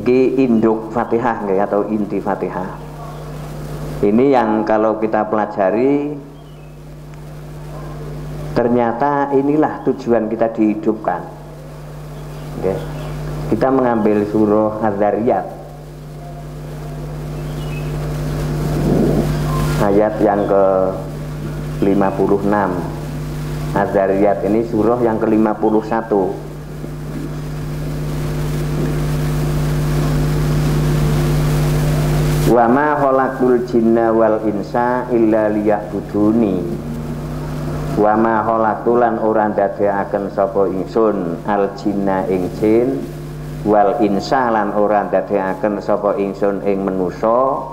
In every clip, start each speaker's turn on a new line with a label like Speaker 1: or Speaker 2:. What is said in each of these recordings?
Speaker 1: Niki induk Fatihah nggih, atau inti Fatihah. Ini yang kalau kita pelajari, ternyata inilah tujuan kita dihidupkan. Okay. Kita mengambil surah Az-Zariyat ayat yang ke-56. Az-Zariyat ini surah yang ke-51. Wa ma khalaqul jinna wal insa illa liya'buduni. Wa ma khalaqtulan ora ndadekaken sapa ingsun al jinna ing jin wal insa lan ora ndadekaken sapa ingsun ing manusa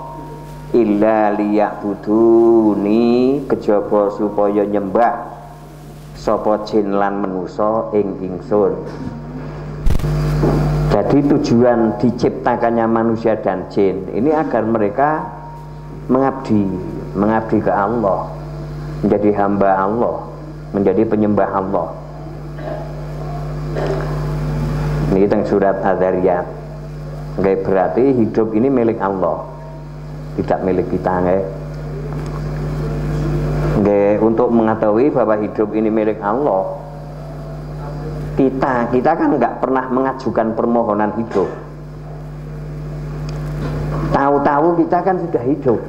Speaker 1: illa liya'buduni, kejaba supaya nyembah sapa jin lan manusa ing ingsun. Jadi tujuan diciptakannya manusia dan jin ini agar mereka mengabdi ke Allah, menjadi hamba Allah, menjadi penyembah Allah. Ini tentang surat Az-Zariyat. Berarti hidup ini milik Allah, tidak milik kita. Untuk mengetahui bahwa hidup ini milik Allah, kita kan nggak pernah mengajukan permohonan hidup. Tahu-tahu kita kan sudah hidup.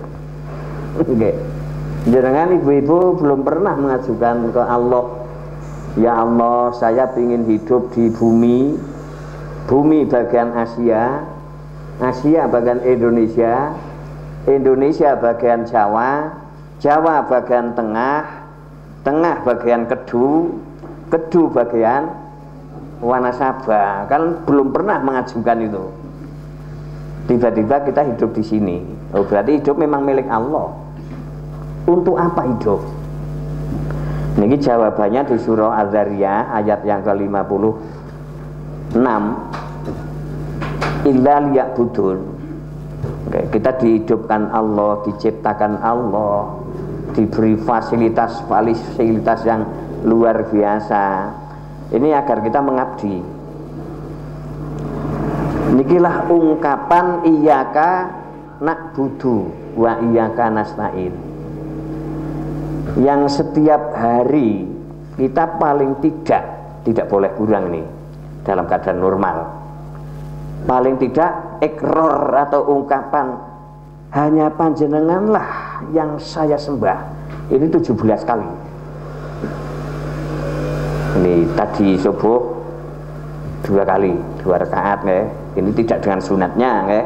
Speaker 1: Jangan ibu-ibu belum pernah mengajukan ke Allah, ya Allah saya ingin hidup di bumi bagian Asia, Asia bagian Indonesia, Indonesia bagian Jawa, Jawa bagian tengah, tengah bagian Kedu bagian Wanasaba. Kan belum pernah mengajukan itu. Tiba-tiba kita hidup di sini. Oh, berarti hidup memang milik Allah. Untuk apa hidup? Ini jawabannya di surah Az-Zariyat ayat yang ke-56. Illa liya'budun. Kita dihidupkan Allah, diciptakan Allah, diberi fasilitas yang luar biasa. Ini agar kita mengabdi. Nikilah ungkapan iyyaka na'budu wa iyyaka nasta'in, yang setiap hari kita paling tidak boleh kurang nih dalam keadaan normal. Paling tidak ikrar atau ungkapan hanya panjenenganlah yang saya sembah. Ini 17 kali. Ini tadi subuh 2 kali, 2 rakaat ya. Ini tidak dengan sunatnya ya,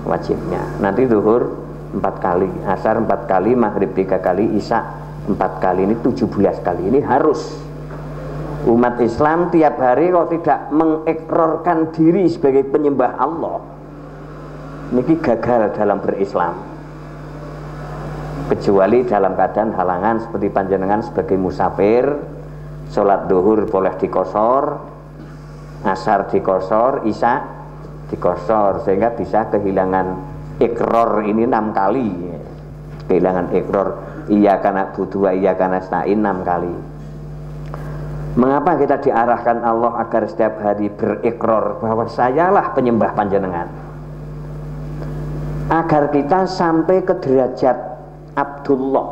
Speaker 1: wajibnya. Nanti zuhur 4 kali, asar 4 kali, maghrib 3 kali, isya 4 kali. Ini 17 kali. Ini harus. Umat Islam tiap hari kalau tidak mengikrarkan diri sebagai penyembah Allah, ini gagal dalam berislam. Kecuali dalam keadaan halangan seperti panjenengan sebagai musafir, sholat duhur boleh dikosor, asar dikosor, isya dikosor, sehingga bisa kehilangan ikrar ini 6 kali. Kehilangan ikrar iyyaka na'budu wa iyyaka nasta'in 6 kali. Mengapa kita diarahkan Allah agar setiap hari berikrar bahwa sayalah penyembah panjenengan? Agar kita sampai ke derajat Abdullah,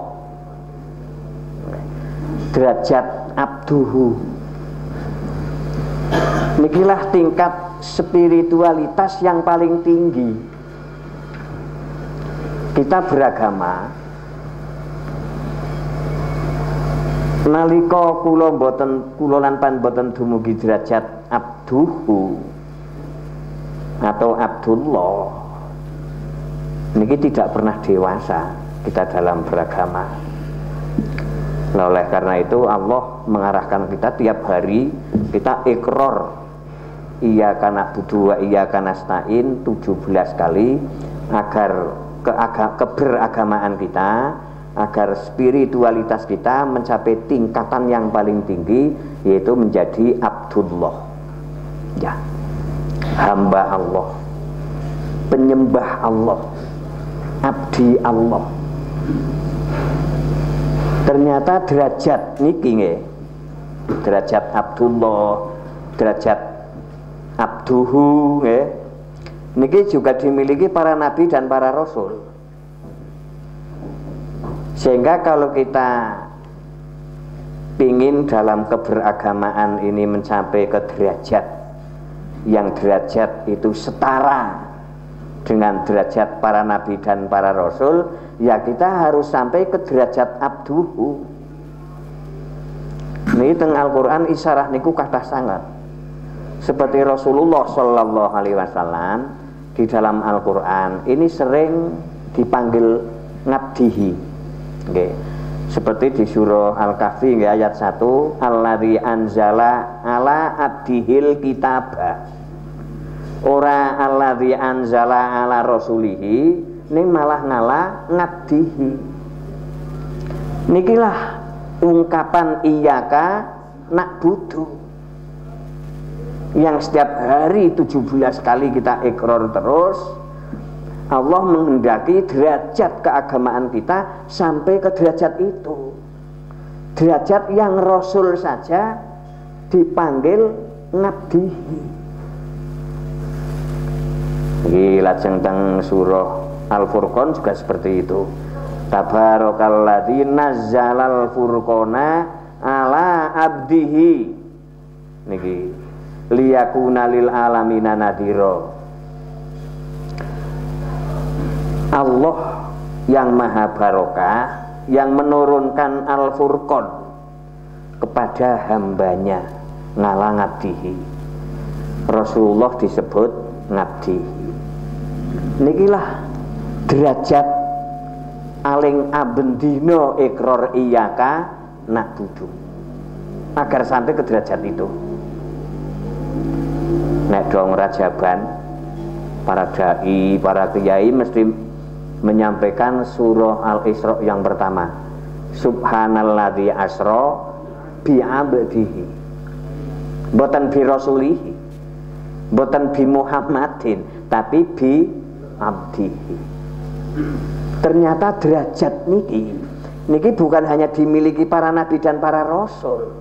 Speaker 1: derajat abduhu. Nikilah tingkat spiritualitas yang paling tinggi. Kita beragama, nalika kula lan panboten dumugi derajat abduhu atau Abdullah, niki tidak pernah dewasa kita dalam beragama. Nah, oleh karena itu Allah mengarahkan kita tiap hari kita ikrar iyyaka na'budu wa iyyaka nasta'in 17 kali, agar keberagamaan kita, agar spiritualitas kita mencapai tingkatan yang paling tinggi, yaitu menjadi Abdullah, ya, hamba Allah, penyembah Allah, abdi Allah. Ternyata derajat niki nggih, derajat Abdullah, derajat abduhu nggih, niki juga dimiliki para nabi dan para rasul. Sehingga kalau kita ingin dalam keberagamaan ini mencapai ke derajat yang derajat itu setara dengan derajat para nabi dan para rasul, ya kita harus sampai ke derajat abduhu. Ini teng Al-Quran isyarah niku kathah sangat. Seperti Rasulullah Shallallahu Alaihi Wasallam di dalam Al-Quran ini sering dipanggil ngabdihi. Okay. Seperti di surah Al-Kahfi ayat 1, alladzi anzala ala abdihil kitabah. Ora alladzi anzala ala rasulihi, ning malah ngalah ngabdihi. Nikilah ungkapan iyyaka na'budu yang setiap hari 17 kali kita ikrar terus. Allah menghendaki derajat keagamaan kita sampai ke derajat itu, derajat yang Rasul saja dipanggil ngabdihi. Lajeng teng surah Al-Furqan juga seperti itu. Tabarakalladzi nazzalal furqana ala abdihi niki liyakuna lil alamina nadhira. Allah yang maha barokah yang menurunkan Al-Furqan kepada hambanya ngala ngabdihi. Rasulullah disebut ngabdihi. Nikilah derajat aling abendino ikrar iyyaka na'budu agar sampai ke derajat itu. Nek dong rajaban para dai, para kiai mesti menyampaikan surah Al-Isra yang pertama, subhanalladzi asra bi abdihi, boten bi rasulihi, boten bi Muhammadin, tapi bi abdihi. Ternyata derajat niki bukan hanya dimiliki para nabi dan para rasul.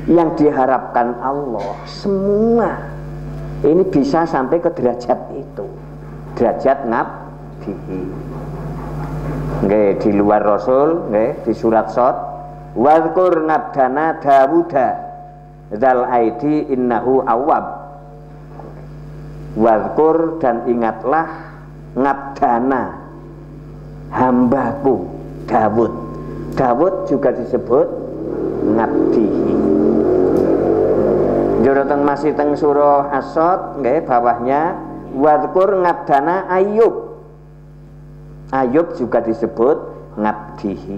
Speaker 1: Yang diharapkan Allah semua ini bisa sampai ke derajat itu, derajat ngabdihi. Nggih, di luar rasul nggih, di surat Shad, wazkur ngabdana Dawuda dzal aidi innahu awwab. Wazkur dan ingatlah ngabdana hambaku Dawud. Dawud juga disebut ngabdihi. Juruteng masih teng surah As-Shad nggih, bawahnya wazkur ngabdana Ayub. Ayub juga disebut ngabdihi.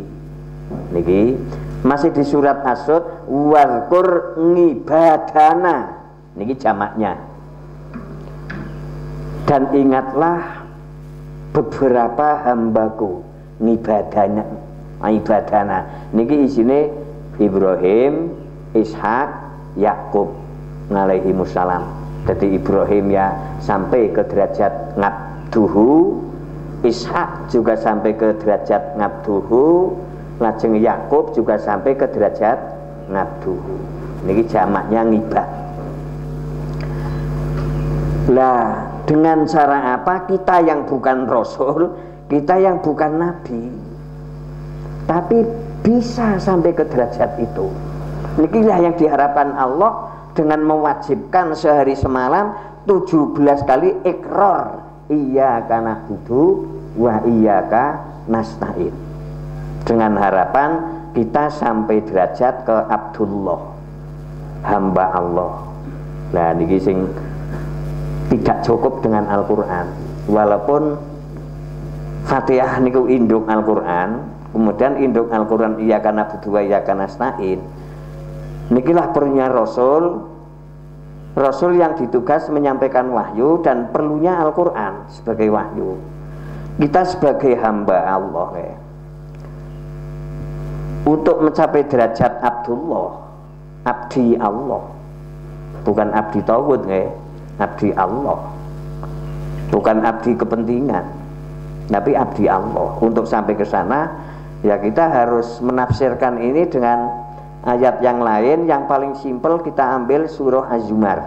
Speaker 1: Niki masih di surat As-Shad wazkur ngibadana. Niki jamaknya. Dan ingatlah beberapa hambaku ngibadana, ibadana. Niki isine Ibrahim, Ishak, Yakub alaihimussalam. Jadi Ibrahim ya sampai ke derajat ngabduhu, Ishak juga sampai ke derajat ngabduhu, lajeng Yakub juga sampai ke derajat ngabduhu. Niki jamaknya ngibad. Lah, dengan cara apa kita yang bukan rasul, kita yang bukan nabi, tapi bisa sampai ke derajat itu? Nikilah yang diharapkan Allah dengan mewajibkan sehari semalam 17 kali ikrar iyyaka na'budu wa iyyaka nasta'in, dengan harapan kita sampai derajat ke Abdullah, hamba Allah. Nah niki sing tidak cukup dengan Al-Quran. Walaupun Fatihah niku induk Al-Quran, kemudian induk Al-Quran iyyaka na'budu wa iyyaka nasta'in. Nikilah perlunya Rasul, Rasul yang ditugas menyampaikan wahyu dan perlunya Al-Quran sebagai wahyu. Kita sebagai hamba Allah ya, untuk mencapai derajat Abdullah, abdi Allah, bukan abdi tauhid ya, abdi Allah, bukan abdi kepentingan, tapi abdi Allah. Untuk sampai ke sana ya kita harus menafsirkan ini dengan ayat yang lain. Yang paling simpel kita ambil surah Az-Zumar.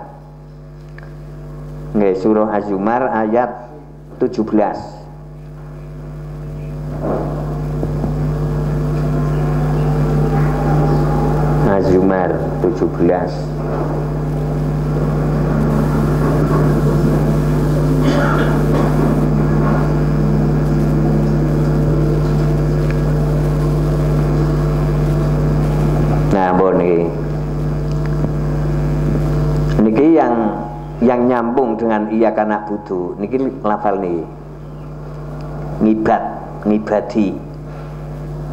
Speaker 1: Nggih, surah Az-Zumar ayat 17. Az-Zumar 17. Nah, bon niki yang nyambung dengan iya kana budu niki lafal nih ngibadi.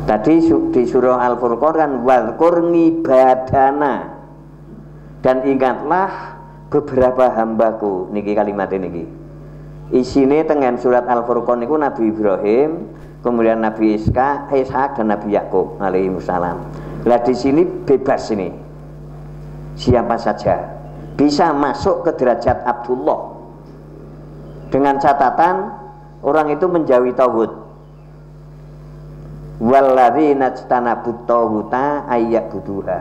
Speaker 1: Tadi di surah Al-Furqan kan wadhkur ngibadana, dan ingatlah beberapa hambaku. Niki kalimat niki isine tengen surat Al-Furqan niku Nabi Ibrahim, kemudian Nabi Ishak dan Nabi Yakub alaihi wassalam. Lah di sini bebas ini, siapa saja bisa masuk ke derajat Abdullah, dengan catatan orang itu menjauhi tauhid. Walladzina jtanabut taghuta ayya'buduha,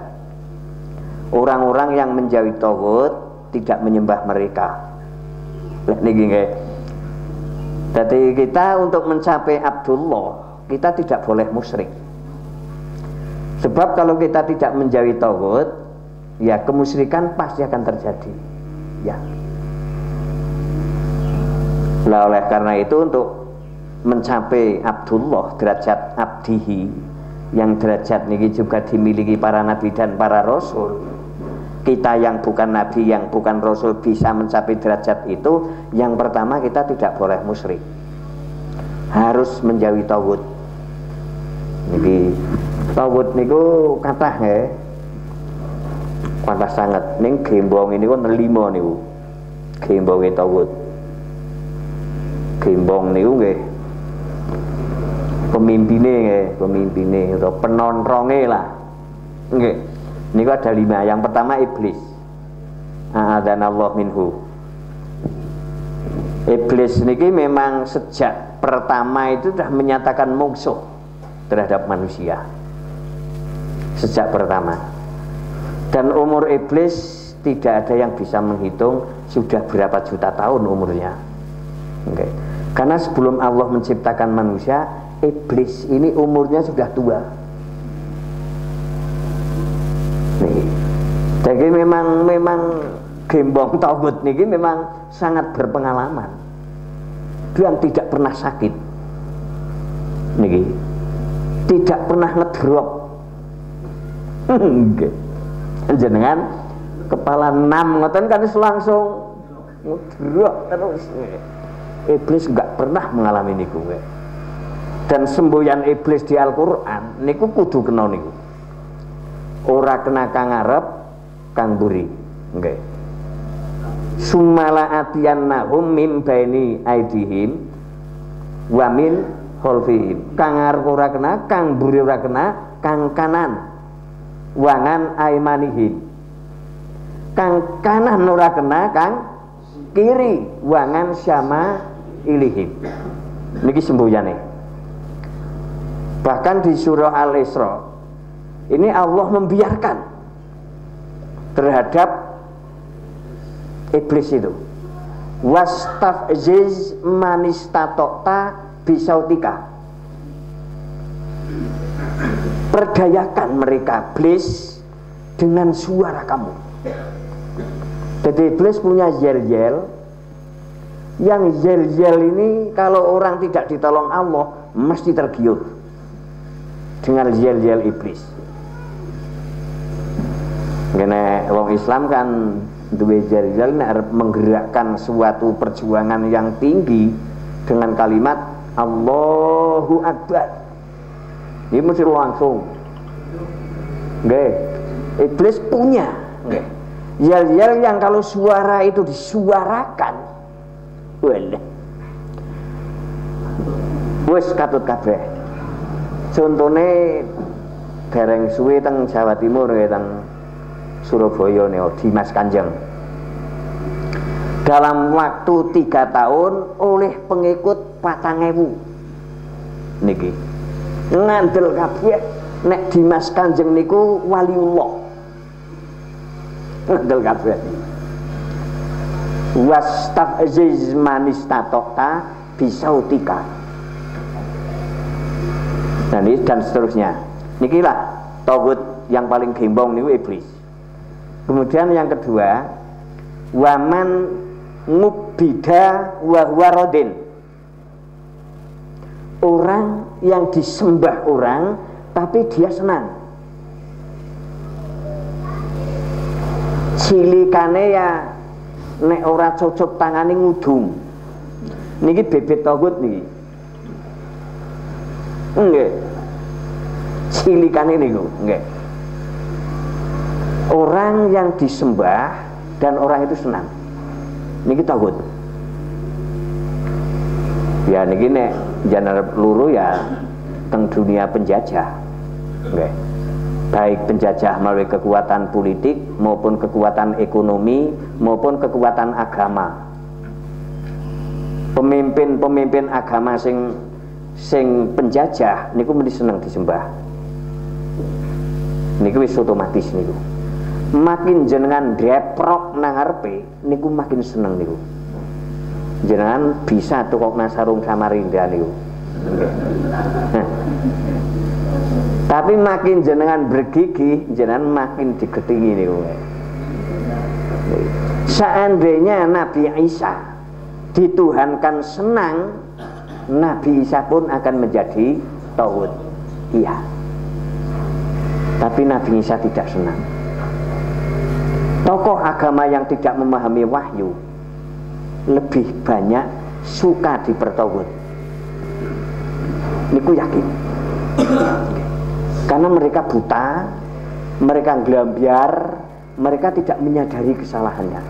Speaker 1: orang-orang yang menjauhi tauhid tidak menyembah mereka. Lah niki nggih. Jadi kita untuk mencapai Abdullah, kita tidak boleh musyrik. Sebab kalau kita tidak menjauhi tauhid, ya kemusyrikan pasti akan terjadi. Ya. Lah oleh karena itu untuk mencapai Abdullah, derajat abdihi, yang derajat niki juga dimiliki para nabi dan para rasul. Kita yang bukan nabi, yang bukan rasul bisa mencapai derajat itu, yang pertama kita tidak boleh musyrik. Harus menjauhi tauhid. Niki tauhid niku kathah nggih. Kathah sanget. Ning gembong ini kan 5 niku. Gembonge tauhid. Gembong niku nggih pemimpine atau penonronge lah. Nggih. Niku ada 5. Yang pertama iblis. A'adzanallahu minhu. Iblis niki memang sejak pertama itu sudah menyatakan musuh terhadap manusia. Sejak pertama. Dan umur iblis tidak ada yang bisa menghitung sudah berapa juta tahun umurnya. Okay. Karena sebelum Allah menciptakan manusia, iblis ini umurnya sudah tua. Nih. Jadi memang gembong tauhid niki memang sangat berpengalaman. Dan tidak pernah sakit. Niki. Tidak pernah ngedrop. Jenengan kepala 6 ngoten kan langsung ngedrop terus. Iblis enggak pernah mengalami niku. Dan semboyan iblis di Al-Qur'an niku kudu kena niku. Ora kena kang ngarep, kang mburi. Nggih. Sumala atiyannahum mim baini aidihim wa min khalfihim. Kang ngarep ora kena, kang mburi ora kena, kang kanan wangan aimanihim. Kang kanan ora kena, kang kiri wangan syama ilihim. Niki semboyane. Bahkan di surah Al-Isra ini Allah membiarkan terhadap iblis itu. Wastafziz manistatokta bisautika. Perdayakan mereka iblis dengan suara kamu. Jadi iblis punya yel-yel. Yang yel-yel ini kalau orang tidak ditolong Allah mesti tergiur dengan yel-yel iblis. Karena wong Islam kan duwe yel-yel nek menggerakkan suatu perjuangan yang tinggi dengan kalimat Allahu Akbar. Ini mesti langsung. Nggih. Iblis punya, nggih. Yel-yel yang kalau suara itu disuarakan, walah. Wis katut kabeh. Contone dereng suwe teng Jawa Timur ya teng Surabaya nih Dimas Kanjeng. Dalam waktu 3 tahun oleh pengikut 4.000 niki ngandel kabeh nek Dimas Kanjeng niku waliullah. Ngandel kabeh. wastafziz manistatokta bisautika. Nah ini dan seterusnya. Nikilah tauhid yang paling gembong niku iblis. Kemudian yang kedua, waman ngubida wa huwa radin. Orang yang disembah orang tapi dia senang. Cilikane ya nek ora cocok tangane ngudung. Niki bebet tauhid niki. Nggih. Cilikane niku, nggih. Orang yang disembah dan orang itu senang. Niki tauhid. Ya niki nek jangan luru ya teng dunia penjajah. Nggih. Baik penjajah melalui kekuatan politik maupun kekuatan ekonomi maupun kekuatan agama. Pemimpin-pemimpin agama sing penjajah niku mesti seneng disembah. Niku wis otomatis niku. Makin jenengan deprok nang ngarepe niku makin seneng niku. Jenengan bisa tukokna sarung Samarinda niku. Tapi makin jenengan bergigih, jenengan makin digetingi niku. Seandainya Nabi Isa dituhankan senang, Nabi Isa pun akan menjadi tauhid. Iya. Tapi Nabi Isa tidak senang. Tokoh agama yang tidak memahami wahyu lebih banyak suka dipertauhid. Niku yakin. Karena mereka buta, mereka gelambiar, mereka tidak menyadari kesalahannya.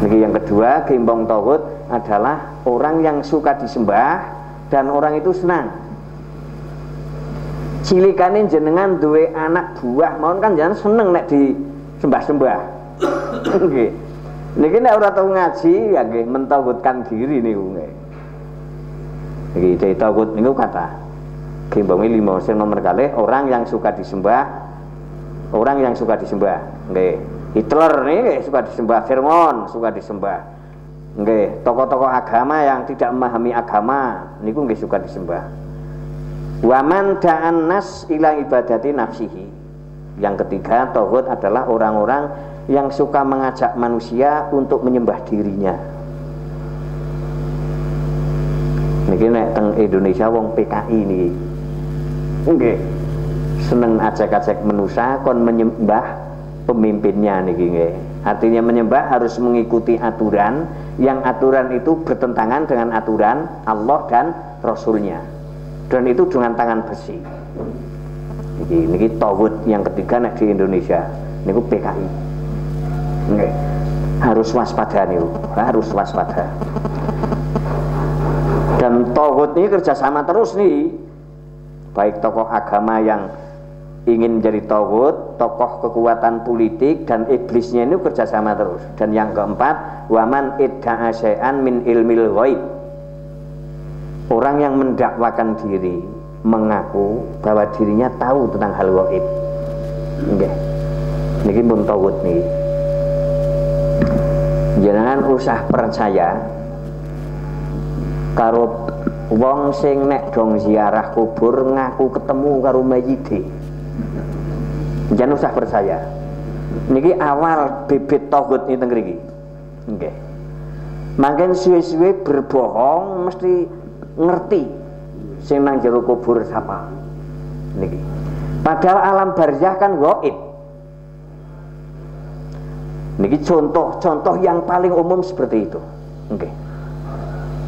Speaker 1: Niki yang kedua, gembong tauhid adalah orang yang suka disembah dan orang itu senang. Cilikane jenengan duwe anak buah, mohon kan jangan seneng nek disembah-sembah. Nggih. Niki nek ora tau ngaji ya nggih mentauhidkan diri niku nggih. Niki tauhid niku kata gembongi 5 sing nomor kalih orang yang suka disembah, orang yang suka disembah. Nggih. Hitler nih suka disembah, Fir'aun suka disembah. Nggih, tokoh-tokoh agama yang tidak memahami agama niku nggih suka disembah. Waman da'an nas ila ibadati nafsihi. Yang ketiga, tauhid adalah orang-orang yang suka mengajak manusia untuk menyembah dirinya. Niki nek teng Indonesia wong PKI niki. Nggih. Seneng ajak-ajak manusia kon menyembah pemimpinnya niki nggih. Artinya menyembah harus mengikuti aturan yang aturan itu bertentangan dengan aturan Allah dan Rasulnya. Dan itu dengan tangan besi. Niki tauhid yang ketiga nek di Indonesia niku PKI. Nggih. Harus waspada niku, harus waspada. Dan tauhid ini kerjasama terus nih. Baik tokoh agama yang ingin menjadi tauhid, tokoh kekuatan politik dan iblisnya ini kerjasama terus. Dan yang keempat, waman idda'a syai'an min ilmil ghaib. Orang yang mendakwakan diri mengaku bahwa dirinya tahu tentang hal ghaib. Nggih. Niki pun tauhid niki. Jangan usah percaya karo wong sing nek dong ziarah kubur ngaku ketemu karo mayite. Jangan usah percaya. Niki awal bibit tauhid niki teng mriki. Nggih. Mangken suwe-suwe berbohong mesti ngerti sing nang jero kubur sapa. Niki. Padahal alam barzah kan gaib. Niki contoh-contoh yang paling umum seperti itu. Nggih.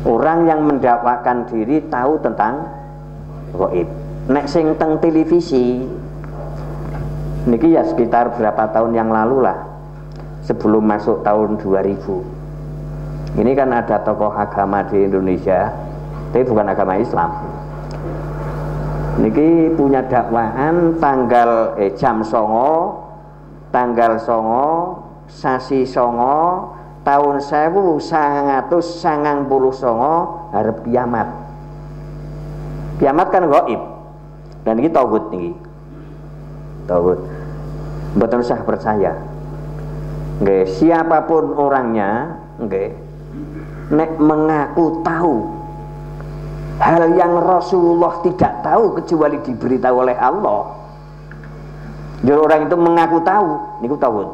Speaker 1: Orang yang mendakwakan diri tahu tentang gaib. Nek sing teng televisi niki ya sekitar berapa tahun yang lalu lah, sebelum masuk tahun 2000. Ini kan ada tokoh agama di Indonesia, tapi bukan agama Islam. Niki punya dakwaan tanggal jam 09, tanggal 09, sasi 09, tahun 1999 arep kiamat. Kiamat kan gaib. Dan ini tauhid niki. Tauhid. Mboten usah percaya. Nggih, siapapun orangnya, nggih, nek mengaku tahu hal yang Rasulullah tidak tahu kecuali diberitahu oleh Allah, jadi orang itu mengaku tahu, niku tauhid.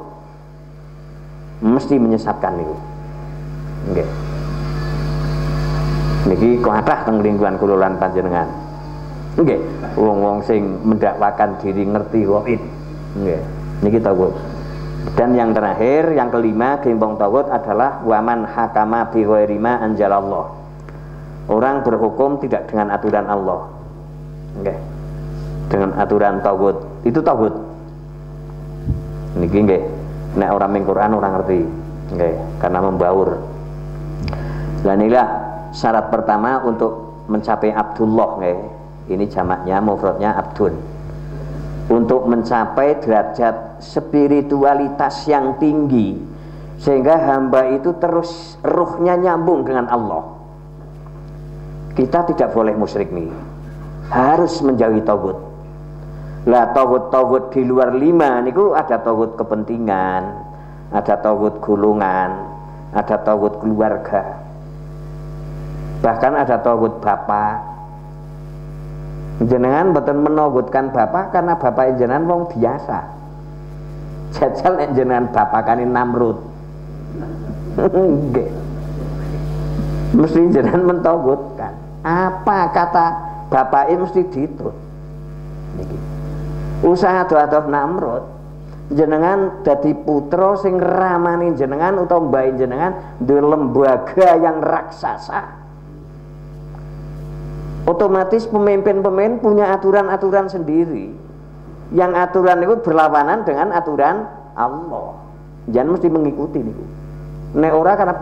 Speaker 1: Mesti menyesatkan niku. Nggih. Niki kathah teng lingkungan kula lan panjenengan. Nggih, wong-wong sing mendakwakan diri ngerti ghaib. Nggih, niki tauhid. Dan yang terakhir, yang kelima, gembong tauhid adalah waman hakama bi ghairi ma anzalallah. Orang berhukum tidak dengan aturan Allah. Nggih. Dengan aturan tauhid. Itu tauhid. Niki nggih, nek orang ming Quran orang ngerti. Nggih, karena membaur. Lah inilah syarat pertama untuk mencapai Abdullah, nggih. Ini jamaknya, mufradnya abdun. Untuk mencapai derajat spiritualitas yang tinggi sehingga hamba itu terus ruhnya nyambung dengan Allah. Kita tidak boleh musyrik nih, harus menjauhi tauhid. Lah tauhid di luar 5 niku ada tauhid kepentingan, ada tauhid golongan, ada tauhid keluarga, bahkan ada tauhid bapak. Jenengan mboten menauhidkan bapak karena bapak jenengan wong biasa. Jajal nek jenengan bapakane Namrud. Nggih. Mesti jenengan mentauhidkan. Apa kata bapake mesti ditut. Niki. Usaha doa-doa Namrud. Jenengan dadi putra sing ramani jenengan utawa mbae jenengan duwe lembaga yang raksasa. Otomatis pemimpin-pemimpin punya aturan-aturan sendiri. Yang aturan itu berlawanan dengan aturan Allah. Jangan mesti mengikuti niku. Nek ora karena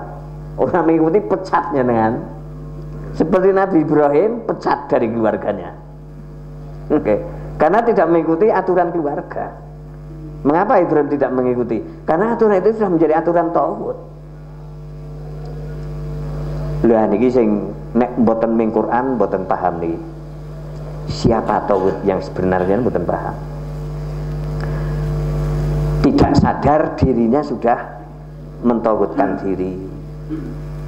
Speaker 1: orang mengikuti pecatnya dengan seperti Nabi Ibrahim pecat dari keluarganya. Oke. Karena tidak mengikuti aturan keluarga. Mengapa Ibrahim tidak mengikuti? Karena aturan itu sudah menjadi aturan tauhid. Lah niki sing nek mboten ming Quran mboten paham niki. Siapa tauhid yang sebenarnya mboten paham. Tidak sadar dirinya sudah mentauhidkan diri.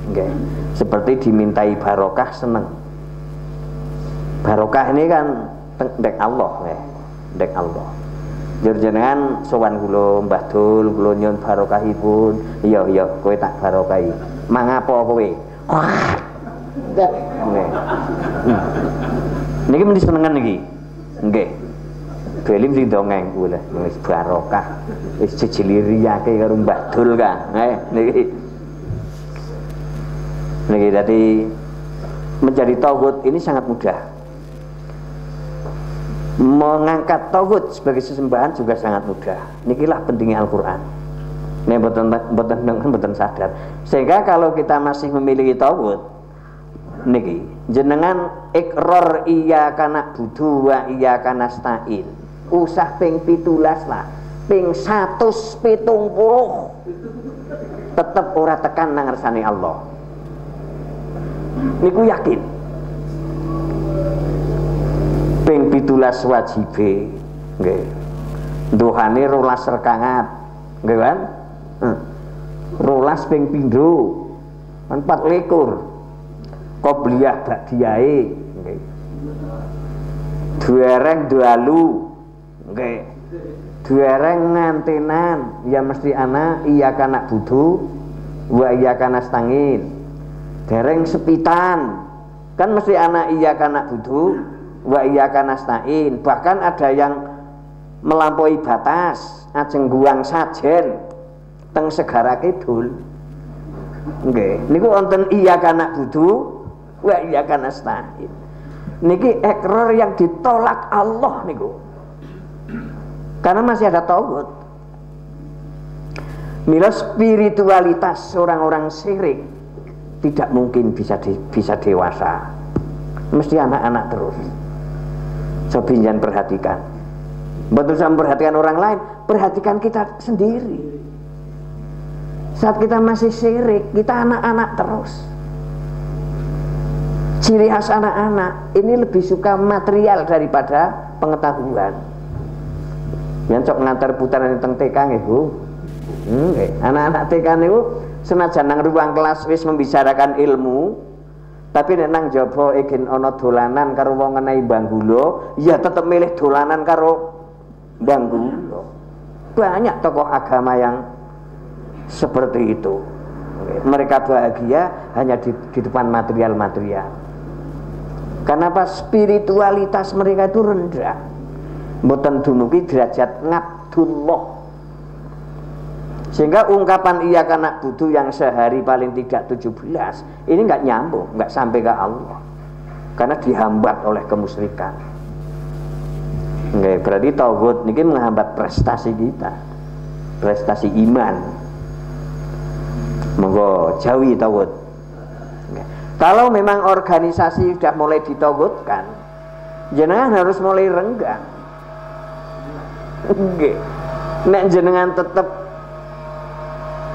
Speaker 1: Nggih. Seperti dimintai barokah seneng. Barokah ini kan ndek Allah nggih, ndek Allah. Jenengan sowan kula Mbah Dul, kula nyuwun barokahipun. Iya iya, kowe tak barokahi. Mangapa kowe? Niki mesti senengan niki. Nggih. Belim sing dongeng kuwi lho, wis barokah. Wis jejiliriyake karo Mbah Dul kan. Niki. Niki dadi menjadi tauhid ini sangat mudah. Mengangkat tauhid sebagai sesembahan juga sangat mudah. Nikilah pentingnya Al-Qur'an. Nek mboten sadar. Sehingga kalau kita masih memiliki tauhid niki jenengan ikrar iyyaka na'budu wa iyyaka nasta'in. Usah ping 17 lah. Ping 170 tetep ora tekan nang ngersane Allah. Niku yakin. Ping 17 wajibe nggih. Duhane 12 rakaat. Nggih kan? 12 ping pindho 24 qobliyah ba'diyahe nggih. Duereng dalu nggih. Duereng ngantenan ya mesti ana iyyaka na'budu wa iyyaka nasta'in. Dereng sepitan kan mesti ana iyyaka na'budu wa iyyaka nasta'in. Bahkan ada yang melampaui batas, ajeng guang sajen teng Segara Kidul. Nggih, niku wonten iyyaka na'budu wa iyyaka nasta'in. Niki ikrar yang ditolak Allah niku. Karena masih ada tauhid. Mila spiritualitas orang-orang syirik tidak mungkin bisa dewasa. Mesti anak-anak terus. Coba jangan perhatikan. Betul sama perhatikan orang lain, perhatikan kita sendiri. Saat kita masih syirik, kita anak-anak terus. Ciri khas anak-anak ini lebih suka material daripada pengetahuan. Yang cok ngantar putaran teng TK nggih Bu. Anak-anak TK niku senajan nang ruang kelas wis membicarakan ilmu, tapi nek nang jaba ingin ana dolanan karo wong ngenai Banggula, ya tetep milih dolanan karo Banggula. Banyak tokoh agama yang seperti itu. Mereka bahagia hanya di depan material-material. Kenapa spiritualitas mereka itu rendah? Mboten dumugi derajat ngabdullah. Sehingga ungkapan iya kana butuh yang sehari paling tidak 17 ini nggak nyambung, nggak sampai ke Allah. Karena dihambat oleh kemusyrikan. Nggih, berarti tauhid niki menghambat prestasi kita. Prestasi iman. Monggo jauhi tauhid. Kalau memang organisasi sudah mulai ditauhidkan, jenengan harus mulai renggang. Nggih. Nek jenengan tetep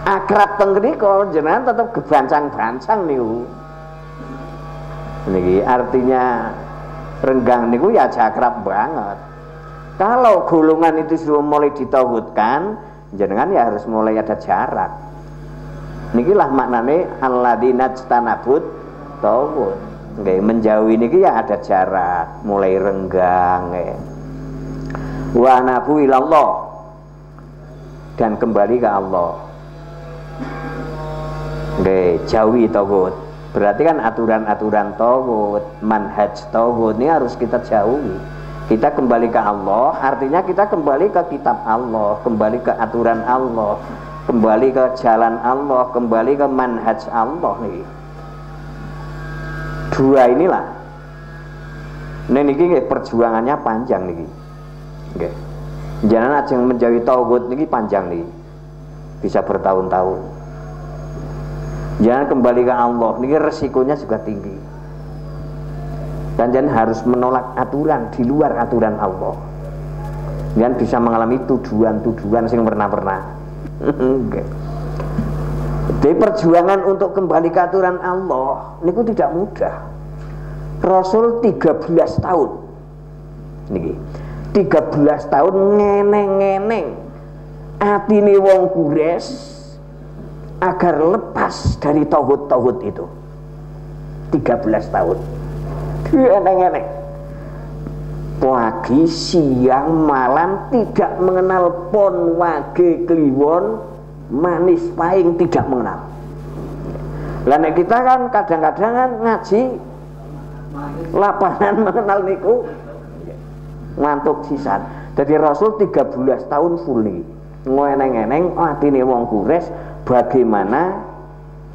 Speaker 1: akrab teng mriku, jenengan tetep gebancang-bancang niku. Niki artinya renggang niku ya akrab banget. Kalau golongan itu sudah mulai ditauhidkan, jenengan ya harus mulai ada jarak. Nikilah maknane alladzina tanabut tauhid. Nggih, menjauhi niki ya ada jarak, mulai renggang nggih. Wa nabu ilallah, dan kembali ke Allah. Nggih, jauhi tauhid. Berarti kan aturan-aturan tauhid, manhaj tauhid ini harus kita jauhi. Kita kembali ke Allah, artinya kita kembali ke kitab Allah, kembali ke aturan Allah, kembali ke jalan Allah, kembali ke manhaj Allah nih. Dua inilah. Niki perjuangannya panjang niki. Nggih. Jangan ajeng menjauhi tauhid niki panjang nih. Bisa bertahun-tahun. Jangan kembali ke Allah, niki resikonya juga tinggi. Dan jangan harus menolak aturan di luar aturan Allah. Jangan bisa mengalami tuduhan-tuduhan sing pernah-pernah. Jadi perjuangan untuk kembali ke aturan Allah niku tidak mudah. Rasul 13 tahun niki 13 tahun ngeneng-ngeneng atine wong Quraisy agar lepas dari tauhid itu. 13 tahun ngeneng-ngeneng, pagi, siang, malam tidak mengenal pon, wage, kliwon, manis, pahing, tidak mengenal. Lah nek kita kan kadang-kadang kan ngaji lapangan mengenal niku ngantuk sisan. Jadi Rasul 13 tahun full nih ngeneng-ngeneng atine wong Quraisy bagaimana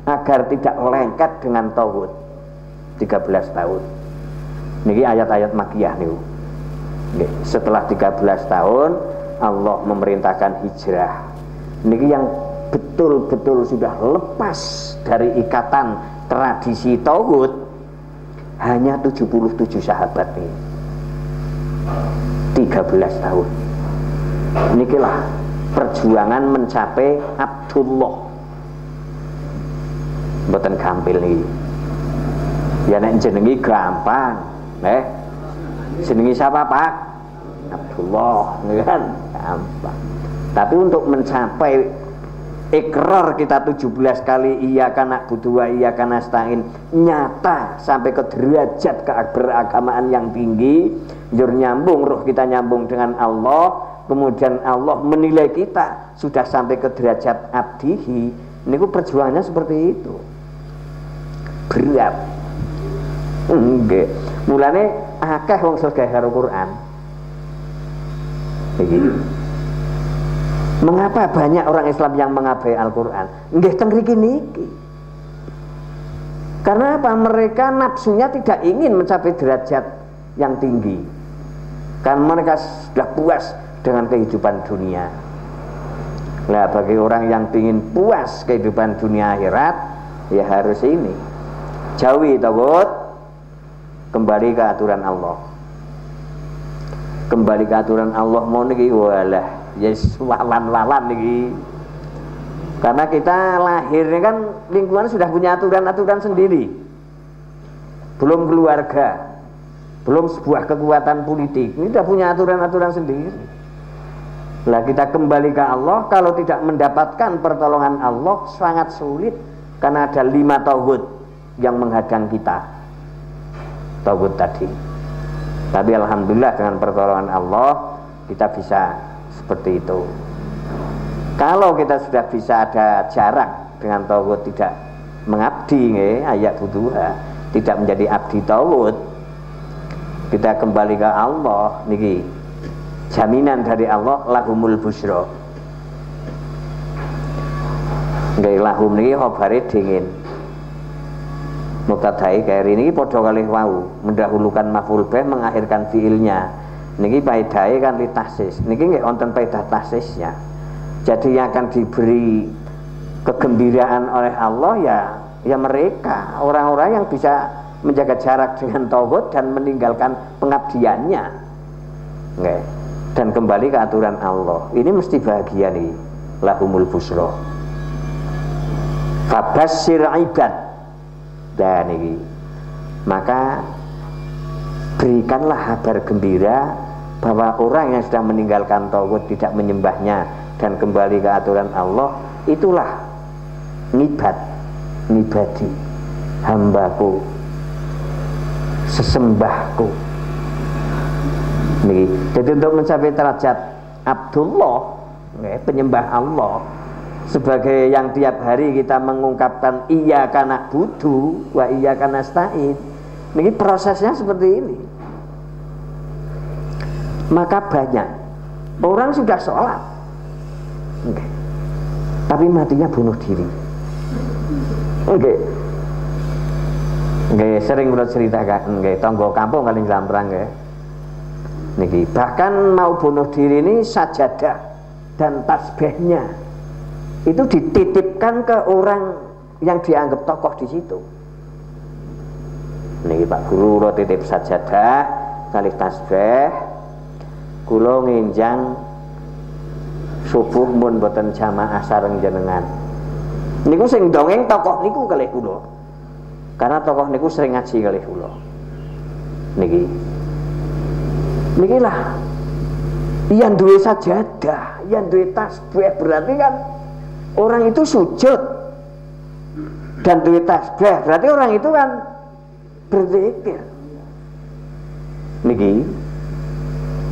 Speaker 1: agar tidak lengket dengan tauhid. 13 tahun. Niki ayat-ayat makiyah niku. Setelah 13 tahun Allah memerintahkan hijrah. Niki yang betul-betul sudah lepas dari ikatan tradisi tauhid hanya 77 sahabat nih. 13 tahun. Nikilah perjuangan mencapai Abdullah. Mboten gampil niki. Ya nek jenengi gampang. Jenengi siapa Pak? Abdullah, kan gampang. Tapi untuk mencapai ikrar kita 17 kali iyyaka na'budu wa iyyaka nasta'in nyata sampai ke derajat keberagamaan yang tinggi, jur nyambung roh kita nyambung dengan Allah, kemudian Allah menilai kita sudah sampai ke derajat abdihi. Niku perjuangannya seperti itu. Berat. Nggih. Mulane akeh wong selesai karo Quran. Mengapa banyak orang Islam yang mengabai Al-Quran? Nggih teng mriki niki. Karena apa? Mereka nafsunya tidak ingin mencapai derajat yang tinggi. Kan mereka sudah puas dengan kehidupan dunia. Nah, bagi orang yang ingin puas kehidupan dunia akhirat, ya harus ini. Jauhi tauhid, kembali ke aturan Allah. Kembali ke aturan Allah mau niki walah. Yes, walan-walan niki. Karena kita lahirnya kan lingkungan sudah punya aturan-aturan sendiri. Belum keluarga, belum sebuah kekuatan politik. Ini sudah punya aturan-aturan sendiri. Lah kita kembali ke Allah, kalau tidak mendapatkan pertolongan Allah sangat sulit, karena ada 5 tauhid yang menghadang kita. Tauhid tadi. Tapi alhamdulillah dengan pertolongan Allah kita bisa seperti itu. Kalau kita sudah bisa ada jarak dengan tauhid, tidak mengabdi, ayat butuha, tidak menjadi abdi tauhid, kita kembali ke Allah niki. Jaminan dari Allah, lahumul busra. Nggih, lahum niki khabare dingin. Mubtadae kari niki padha kalih wau, mendahulukan maf'ul bih mengakhirkan fiilnya. Niki faedahe kan li tahsis. Niki nggih wonten faedah tahsisnya. Jadi yang akan diberi kegembiraan oleh Allah ya mereka, orang-orang yang bisa menjaga jarak dengan tauhid dan meninggalkan pengabdiannya. Nggih. Dan kembali ke aturan Allah. Ini mesti bahagia nih. Lahumul busra. Fabasyir ibad. Dan ini, maka berikanlah kabar gembira bahwa orang yang sudah meninggalkan tauhid, tidak menyembahnya dan kembali ke aturan Allah, itulah ngibadi, hambaku, sesembahku. Niki. Jadi untuk mencapai derajat Abdullah, penyembah Allah, sebagai yang tiap hari kita mengungkapkan iyyaka na'budu wa iyyaka nasta'in. Niki prosesnya seperti ini. Maka banyak orang sudah sholat, tapi matinya bunuh diri. Sering menurut ceritakan, tonggo kampung kali Lamprang, niki, bahkan mau bunuh diri ini sajadah dan tasbihnya itu dititipkan ke orang yang dianggap tokoh di situ. Niki Pak Guru, lo titip sajadah kali tasbih, kulo nginjang subuh mun boten jamaah sareng jenengan. Niku sing dongeng tokoh niku kalih kulo, karena tokoh niku sering ngaji kalih kulo. Niki lah yang duwe sajadah, yang duwe tasbih, berarti kan orang itu sujud dan duwe tasbih, berarti orang itu kan berzikir. Niki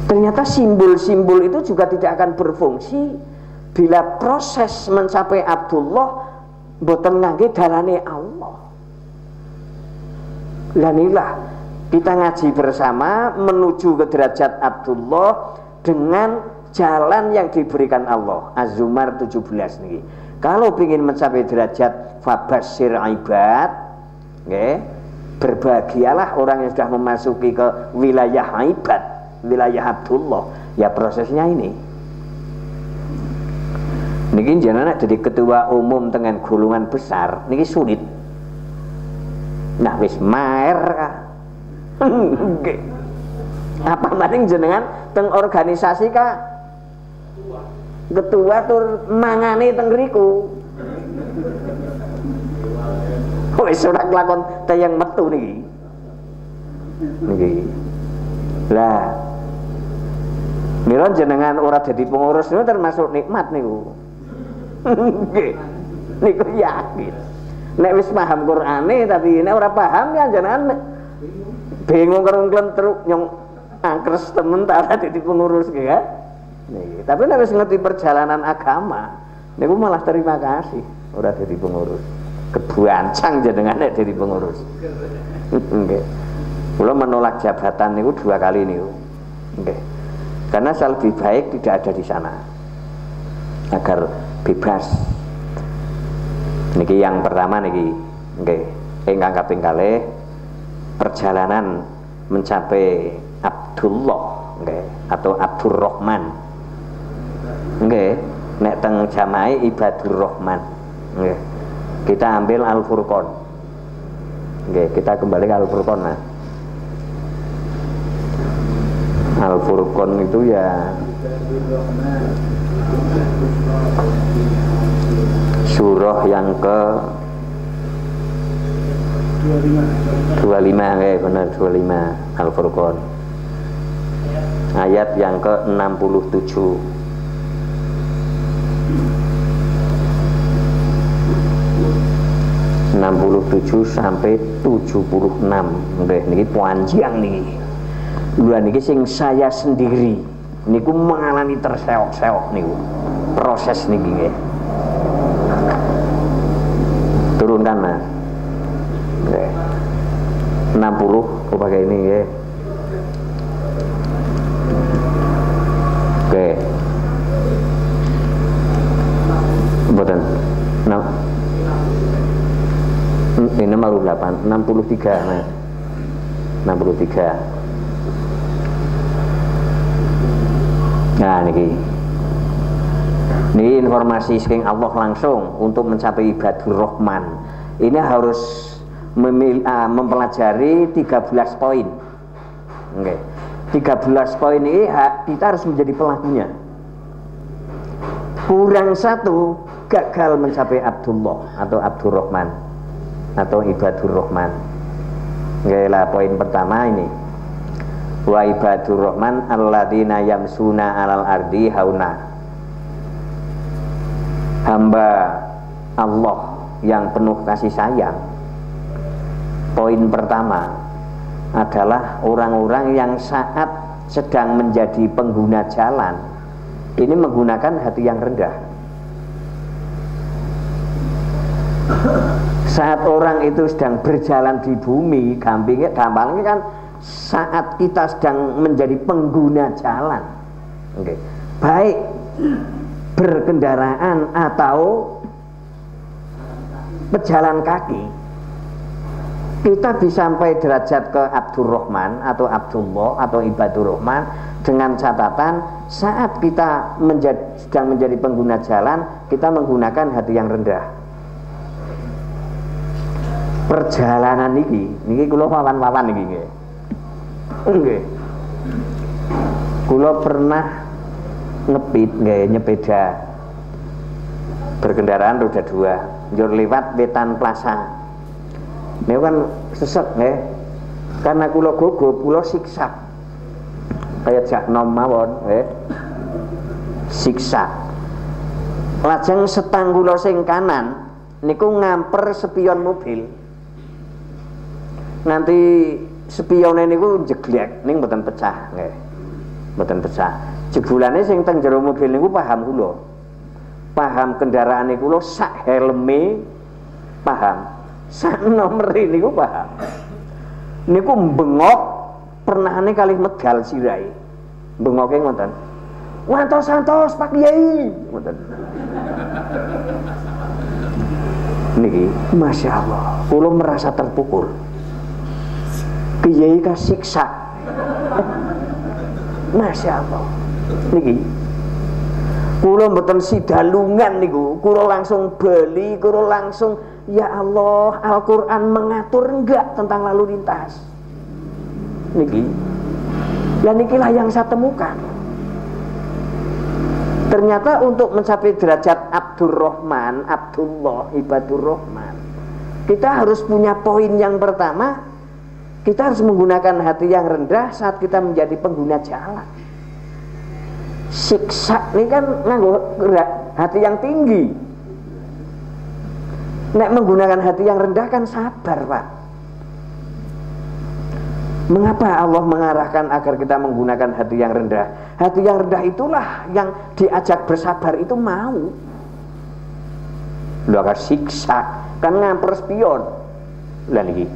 Speaker 1: ternyata simbol-simbol itu juga tidak akan berfungsi bila proses mencapai Abdullah boten ngangge dalane Allah. Lah inilah kita ngaji bersama menuju ke derajat Abdullah dengan jalan yang diberikan Allah. Az-Zumar 17 nih. Kalau ingin mencapai derajat fabasyir ibad, berbahagialah orang yang sudah memasuki ke wilayah ibad, wilayah Abdullah. Ya prosesnya ini. Niki jenengan jadi ketua umum dengan golongan besar, niki sulit. Nah wis maer apa maning jenengan teng organisasi ka ketua tur mangane teng riku. Wis ora kelakon tayang metu niki. Lah mira jenengan ora dadi pengurus niku termasuk nikmat niku. Nggih. Niku yakin. Nek wis paham Qur'ane tapi nek ora paham ya jenengan bingung karo nglentruk nyong angkres temen tak dadi pengurus nggih kan. Nggih, tapi nek wis ngerti perjalanan agama niku malah terima kasih ora dadi pengurus. Kebuancang jenengan nek dadi pengurus. Nggih. Kula menolak jabatan niku 2 kali niku. Nggih. Karena saya lebih baik tidak ada di sana. Agar bebas. Niki yang pertama niki. Nggih. Ingkang kaping kalih perjalanan mencapai Abdullah, nggih, atau Abdurrahman. Nggih, nek teng jamaah Ibadur Rahman. Nggih. Kita ambil Al-Furqan. Nggih, kita kembali ke Al-Furqan. Nah. Al-Furqan itu ya surah yang ke 25, benar 25 Al-Furqan. Ayat yang ke 67. 67 sampai 76. Nggih niki panjang niki. Lha niki sing saya sendiri niku mengalami terseok-seok niku. Proses niki nggih. Turunkan Mas. Nggih. 60 pakai ini nggih. Oke. Mboten. Nah. Ini 68, 63 Mas. 63. Nah niki. Ini informasi saking Allah langsung untuk mencapai ibadur Rahman. Ini harus mempelajari 13 poin. Oke. 13 poin ini kita harus menjadi pelakunya. Kurang satu gagal mencapai Abdullah atau Abdur Rahman atau ibadur Rahman. Oke lah poin pertama ini. Wa ibadur Rahman alladzina yamsuna alal ardi hauna. Hamba Allah yang penuh kasih sayang. Poin pertama adalah orang-orang yang saat sedang menjadi pengguna jalan ini menggunakan hati yang rendah. Saat orang itu sedang berjalan di bumi, gampangnya kan saat kita sedang menjadi pengguna jalan, okay, baik berkendaraan atau pejalan kaki, kita bisa sampai derajat ke Abdurrahman atau Abdullah atau Ibadur Rahman dengan catatan saat kita sedang menjadi pengguna jalan, kita menggunakan hati yang rendah. Perjalanan niki kula wawan-wawan niki nggih. Nggih. Kula pernah ngepit nggih nyepeda berkendaraan roda 2 njur liwat Wetan Plaza. Niku kan sesek nggih. Karena kula gugup, kula siksa. Kayak jak nom mawon nggih. Siksa. Lajeng setang kula sing kanan niku ngamper spion mobil. Nanti spione niku jeglek ning mboten pecah nggih. Mboten pecah. Jebulane sing teng jero mobil niku paham kula. Paham kendaraan kula sak helme paham. Sak nomere niku paham. Niku bengok pernahane kalih medal sirai. Bengoke ngoten. Wantos-santos Pak Kiai ngoten. Niki Masya Allah, kula merasa terpukul. Kiai kasiksa. Masya Allah. Niki kula mboten sidalungan niku, kula langsung bali, kula langsung ya Allah, Al-Qur'an mengatur enggak tentang lalu lintas. Niki. Ya nikilah yang saya temukan. Ternyata untuk mencapai derajat Abdurrahman, Abdullah, Ibadur Rahman, kita harus punya poin yang pertama. Kita harus menggunakan hati yang rendah saat kita menjadi pengguna jalan. Siksa ini kan nganggo hati yang tinggi. Nek menggunakan hati yang rendah kan sabar, Pak. Mengapa Allah mengarahkan agar kita menggunakan hati yang rendah? Hati yang rendah itulah yang diajak bersabar itu mau. Lha kan siksa, kan ngamper spion. Lah niki.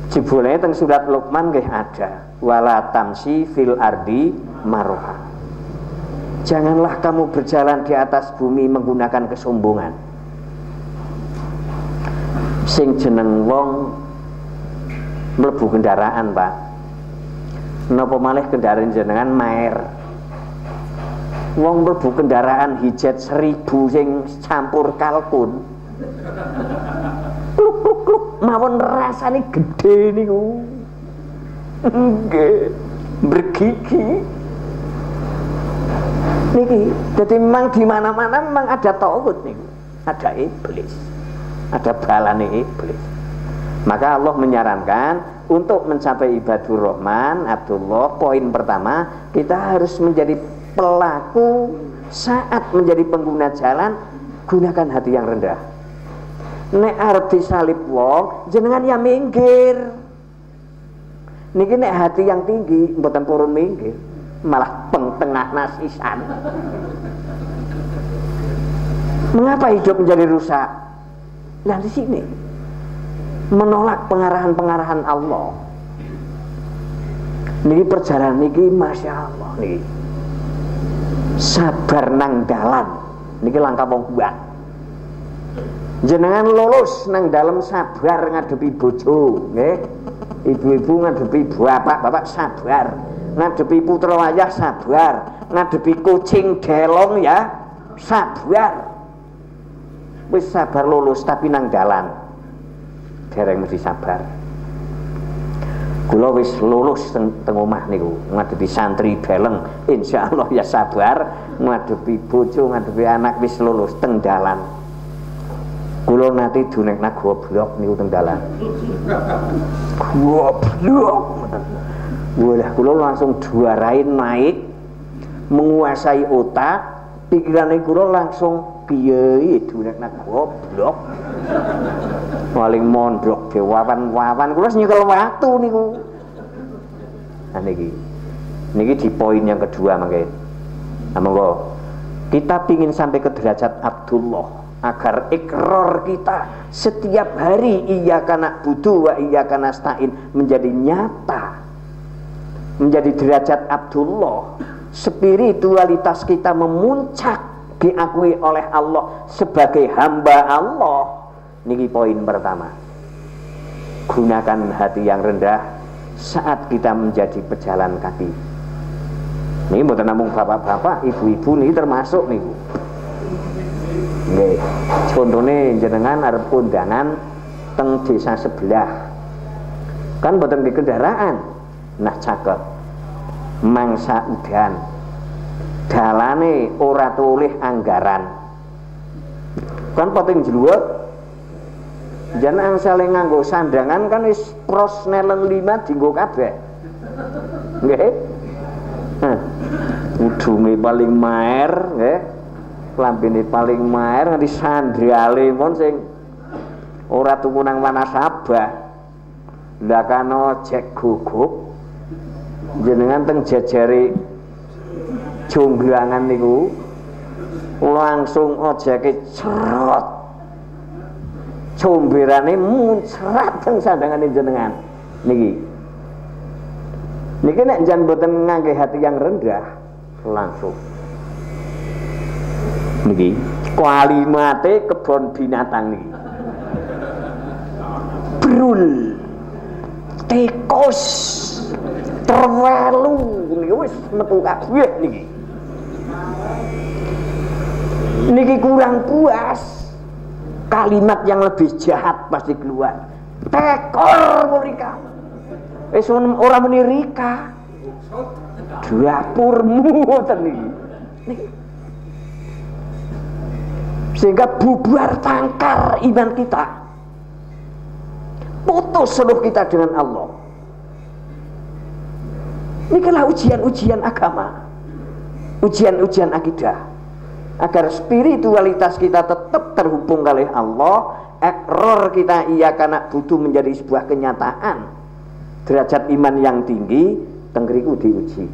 Speaker 1: Jebule teng surat Luqman nggih ada. Wala tamsi fil ardi maroha. Janganlah kamu berjalan di atas bumi menggunakan kesombongan. Sing jeneng wong mlebu kendaraan, Pak. Napa malih kendaraan jenengan maer. Wong mlebu kendaraan hijet 1000 sing campur kalkun. Kluk mawon rasane gede niku. Nggih, bergigi. Niki, jadi memang di mana-mana memang ada tauhid niku. Ada iblis. Ada balane iblis. Maka Allah menyarankan untuk mencapai Ibadur Rahman, Abdullah, poin pertama kita harus menjadi pelaku saat menjadi pengguna jalan, gunakan hati yang rendah. Nek arep disalib wong jenengan ya minggir. Niki nek hati yang tinggi mboten purun minggir, malah tengah nasisan. Mengapa hidup menjadi rusak? Nah di sini menolak pengarahan-pengarahan Allah. Niki perjalanan niki masya Allah niki. Sabar nang dalan niki langkah wong kuat. Jenengan lulus nang dalam sabar ngadepi bojo, nggih. Ibu-ibu ngadepi bapak sabar, ngadepi putra wayah sabar, ngadepi kucing delong ya sabar. Wis sabar lulus tapi nang dalan dereng mesti sabar. Kula wis lulus teng omah niku ngadepi santri beleng, insyaallah ya sabar, ngadepi bojo, ngadepi anak wis lulus teng dalan. Kula nate dunekna goblok niku teng dalan. Goblok. Walah kula langsung juarain naik, menguasai otak, pikirane kula langsung piye dunekna goblok. Paling mondok ke wawan-wawan kula nyekel watu niku. Nah niki di poin yang kedua mangke. Nah monggo kita pingin sampai ke derajat Abdullah agar ikrar kita setiap hari iyyaka na'budu wa iyyaka nasta'in menjadi nyata, menjadi derajat Abdullah. Spiritualitas kita memuncak, diakui oleh Allah sebagai hamba Allah. Niki poin pertama. Gunakan hati yang rendah saat kita menjadi pejalan kaki. Ini mboten namung bapak-bapak, ibu-ibu nih termasuk niku. Nggih, contone jenengan arep kondangan teng desa sebelah. Kan mboten nggih kendaraan. Nah caket. Mangsa udan. Dalane ora toleh anggaran. Kan pating jluwek. Jangan saling nganggo sandangan kan wis pros nelen 5 dienggo kabeh. Nggih. Udunge paling maer, nggih. Lambene paling maer nganti sandrale mon sing ora tuku nang Wanasabah. Lah kan ojek gugup. Jenengan teng jajare Jongglangan niku langsung ojeke cerot. Comberane muncrat teng sandangane jenengan. Niki nek jan boten ngangge hati yang rendah langsung niki kalimate kebon binatang niki brul tikus terwelu niki wis metu kabeh niki kurang puas, kalimat yang lebih jahat pasti keluar. Tekor mereka ora muni Rika dapurmu ngoten niki. Sehingga bubar tangkar iman kita, putus seluruh kita dengan Allah. Ini adalah ujian-ujian agama, ujian-ujian akidah, agar spiritualitas kita tetap terhubung oleh Allah. Ikrar kita iyyaka na'budu menjadi sebuah kenyataan. Derajat iman yang tinggi tenggeriku diuji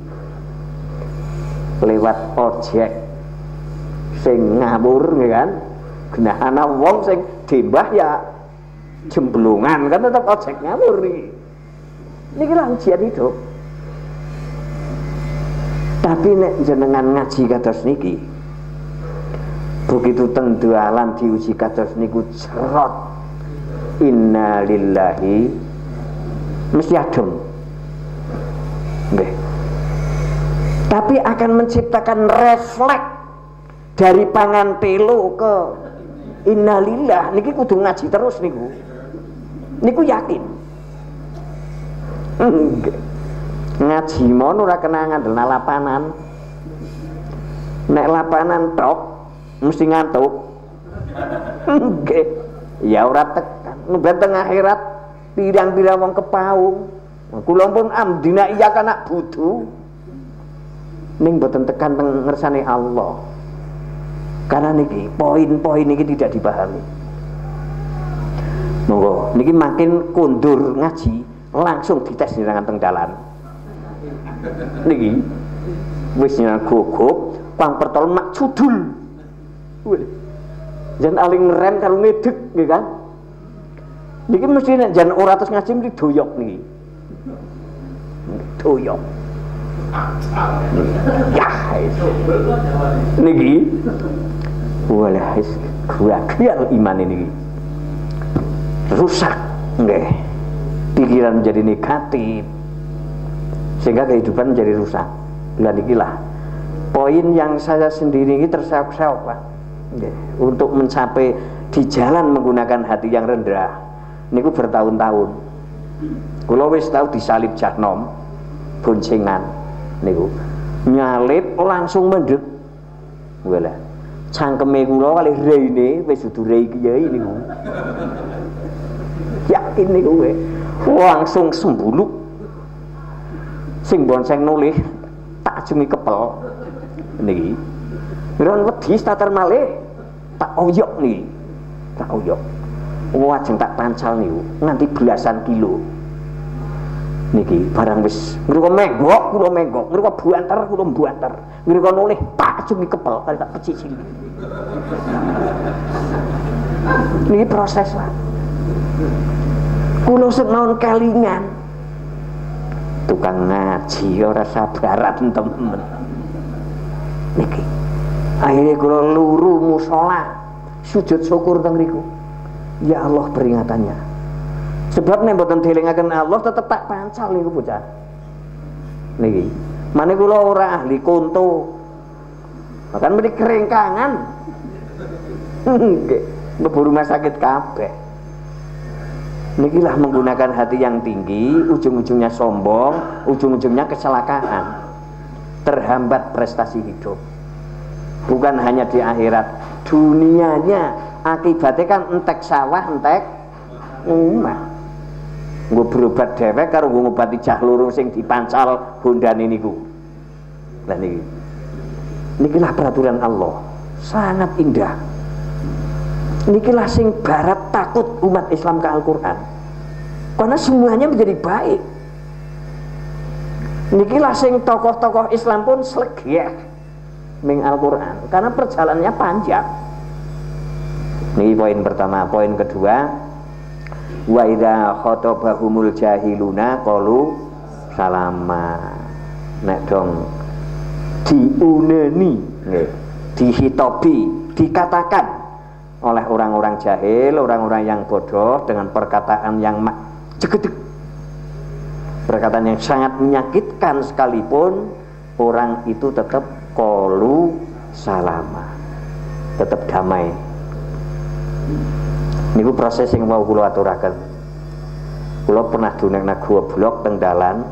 Speaker 1: lewat ojek sing ngawur kan, genahana wong sing dembah ya jemblungan kan tetap ojek ngawur niki lah ujian hidup. Tapi nek jenengan ngaji kados niki, begitu teng dalan diuji kados niku cerot, innalillahi mesti adem nggih. Tapi akan menciptakan refleks dari pangan telo ke innalillah niki kudu ngaji terus niku yakin. Ngaji mon ora kena ngandel lapanan. Nek lapanan tok mesti ngantuk. Nggih. Ya ora tekan. Nuben teng akhirat pirang-pirang wong kepaung. Kula pun amdina iyyaka na'budu ning boten tekan teng ngersane Allah. Karena niki poin-poin niki tidak dipahami. Niki makin kundur ngaji langsung dites nyerangan teng dalan. Niki wis nyerangan gogok pang pertol mak cudul. Jan aling ngerem karo ngedeg nggih kan. Niki mesti nek jan ora terus ngaji mesti doyok niki. Doyok. Ya. Niki. Walah wis gagal iman ini. Rusak nggih. Pikiran menjadi negatif. Sehingga kehidupan menjadi rusak. Lah nikilah poin yang saya sendiri ini terseok-seok Pak. Nggih, untuk mencapai di jalan menggunakan hati yang rendah. Niku bertahun-tahun. Kula wis tahu disalib Jahnom boncengan niku. Nyalip langsung mendhet. Walah. Cangkeme kula kalih reine wis dudu rei kiai niku. Yakin niku langsung sembuluk. Sing bonceng nulih tak ajungi kepel niki. Ron wedi tatar malih tak oyok niki. Tak oyok. Wajeng tak pancal niku nganti belasan kilo. Niki barang wis ngriko menggok kula menggok, ngriko buanter kula buanter, ngriko nulih tak ajungi kepel kali tak pecicil. Niki proses lah. Kula semawon kelingan tukang ngaji ora sabaran temen niki. Akhirnya kula luru musala sujud syukur teng niku. Ya Allah peringatannya. Sebab nek mboten dielingaken Allah tetep tak pancal niku bocah. Niki. Mane kula ora ahli konto. Bahkan mriki kerengkangan. Nggih, mlebu rumah sakit kabeh. Nikilah menggunakan hati yang tinggi, ujung-ujungnya sombong, ujung-ujungnya kecelakaan. Terhambat prestasi hidup. Bukan hanya di akhirat, dunianya akibatnya kan entek sawah, entek omah. Nggo berobat dhewek karo nggo ngobati jah loro sing dipancal hondane niku. Lah niki. Nikilah peraturan Allah, sangat indah. Nikilah sing barat takut umat Islam ke Al-Quran, karena semuanya menjadi baik. Nikilah sing tokoh-tokoh Islam pun slegeh ning Al-Quran, karena perjalanannya panjang. Ini poin pertama. Poin kedua, wa idza khatabahumul jahiluna qalu salama. Nek dong diuneni nggih, dihitobi, dikatakan oleh orang-orang jahil, orang-orang yang bodoh dengan perkataan yang jegedeg, perkataan yang sangat menyakitkan sekalipun, orang itu tetap qalu salama, tetap damai. Niku proses yang mau kula aturaken. Kula pernah duneng gua blok teng dalan,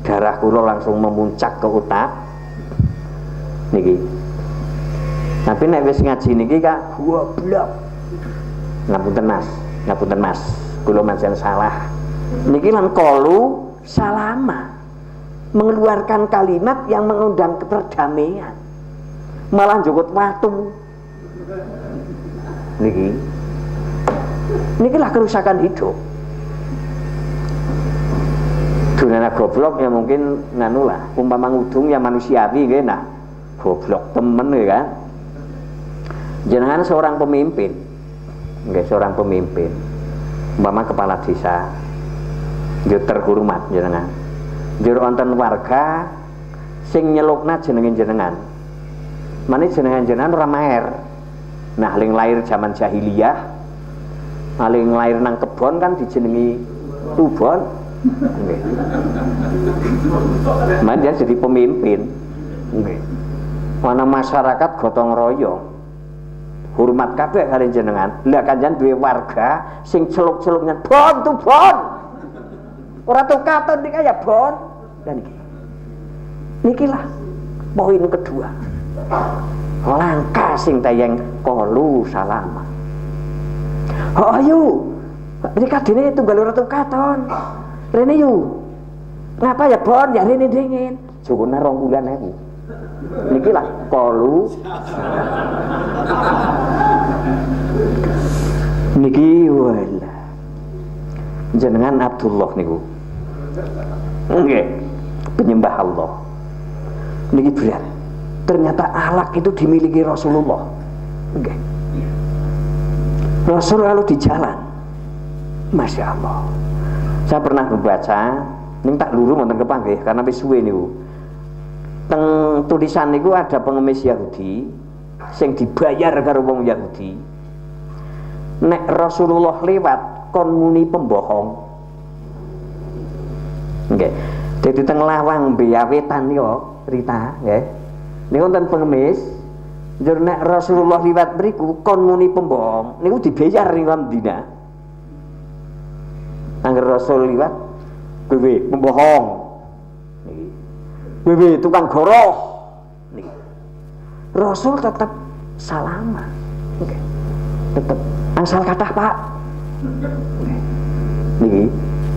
Speaker 1: darah kula langsung memuncak ke otak. Niki. Tapi nek wis ngaji niki Kak, gua blok. Ngapunten Mas. Kula manjen salah. Niki lan qalu salama. Mengeluarkan kalimat yang mengundang perdamaian. Malah njukut watu. Nikilah kerusakan hidup. Dunana goblok ya mungkin nganu lah, umpama ngudung ya manusiawi nggih, nah goblok temen ya kan. Jenengan seorang pemimpin, nggih, seorang pemimpin, umpama kepala desa, yo terhormat jenengan, njur wonten warga sing nyelukna jenengin jenengan, mane jenengan ora maer. Nah, ling lahir zaman jahiliyah, ling lahir nang kebon kan dijenengi tubon, nggih. Man dia jadi pemimpin, nggih. Mana masyarakat gotong royong, hormat kabeh kali jenengan. Lah kanjen duwe warga sing celuk-celuknya bon tubon, ora tukaton iki ya bon. Dan nikilah poin kedua. Langkah sing tayang qalu salama. Oh ayo, mereka dene tunggal ora tukaton. Rene yu. Ngapa ya bon? Ya rene dingin. Jukune 20.000. Niki lah qalu. Niki wala. jenengan Abdullah niku. Nggih, penyembah Allah. Niki berat. Ternyata akhlak itu dimiliki Rasulullah. Nggih. Rasul kalau di jalan, Masya Allah. Saya pernah membaca, ini tak luru wonten kepanggih karena wis suwe niku. Teng tulisan niku ada pengemis Yahudi sing dibayar karo wong Yahudi. Nek Rasulullah lewat kon muni pembohong. Nggih. Dadi teng lawang Beawetan yo Rita, nggih. Niku wonten pengemis, njur nek Rasulullah liwat mriku kon muni pembohong, niku dibayar ning Madinah. Angger Rasul liwat, kowe pembohong. Niki. Kowe tukang goroh. Niki. Rasul tetap salaman. Nggih. Tetep angsal kathah, Pak. Nggih. Niki